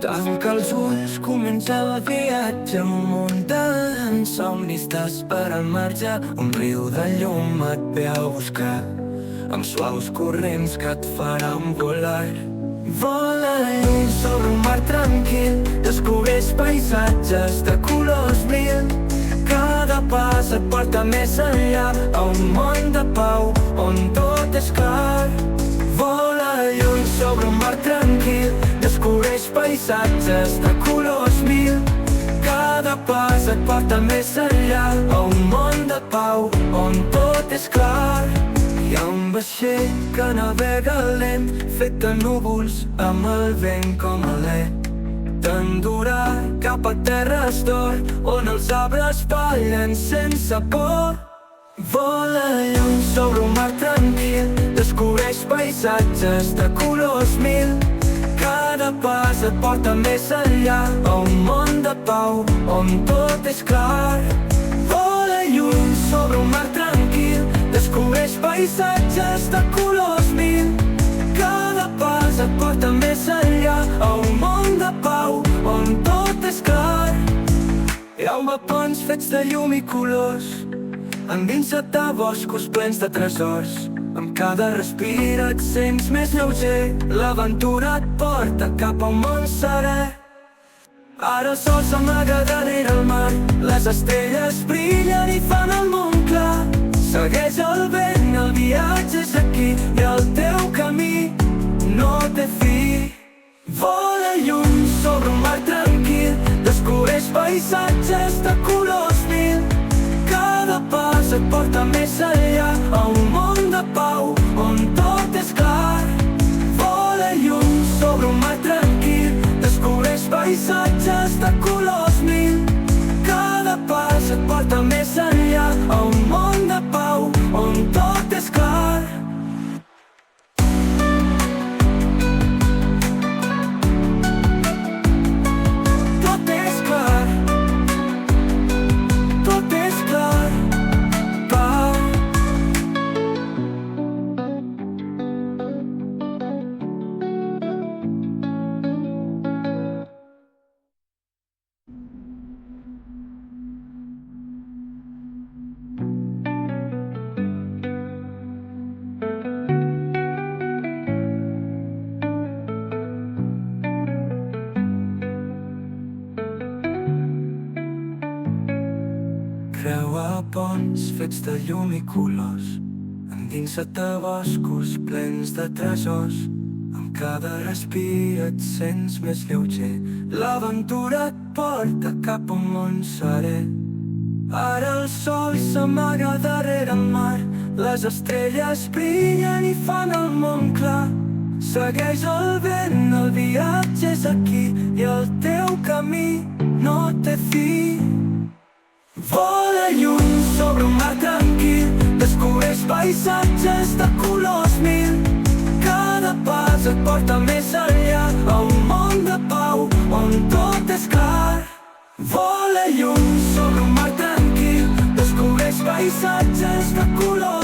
Tanca els ulls, comença el viatge, un munt de somnis t'espera al marge. Un riu de llum et ve a buscar, amb suaus corrents que et faran volar. Vola lluny sobre un mar tranquil, descobreix paisatges de colors mil. Cada pas et porta més enllà, a un món de pau on tot és clar. Vola lluny sobre un mar tranquil, descobreix paisatges de colors mil. Cada pas et porta més enllà, a un món de pau on tot és clar. Hi ha un vaixell que navega lent, fet de núvols amb el vent com alè. T'endurà cap a terres d'or, on els arbres ballen sense por. Vola lluny sobre un mar tranquil, descobreix paisatges de colors mil. Cada pas et porta més enllà, a un món de pau on tot és clar. Vola lluny sobre un mar tranquil, descobreix paisatges de colors mil. Cada pas et porta més enllà, a un món de pau on tot és clar. Hi ha ponts fets de llum i colors, endinsa't a boscos plens de tresors. Amb cada respir et sents més lleuger, l'aventura et porta cap a un món serè. Ara el sol s'amaga darrere el mar, les estrelles brillen i fan el món clar. Segueix el vent, el viatge és aquí i el teu camí no té fi. Vola lluny sobre un mar tranquil, descobreix paisatges de colors mil. Cada pas et porta més enllà, a un món de pau on tot és clar. Vola lluny sobre un mar tranquil, descobreix paisatges de colors mil. Cada pas et porta més enllà, a un món de pau on tot és clar. Creua ponts fets de llum i colors, endinsa't a boscos plens de tresors. Amb cada respir et sents més lleuger, l'aventura et porta cap a un món serè. Ara el sol s'amaga darrere el mar, les estrelles brillen i fan el món clar. Segueix el vent, el viatge és aquí i el teu camí no té fi. Vola lluny sobre un mar tranquil, descobreix paisatges de colors mil. Cada pas et porta més enllà, a un món de pau on tot és clar. Vola lluny sobre un mar tranquil, descobreix paisatges de colors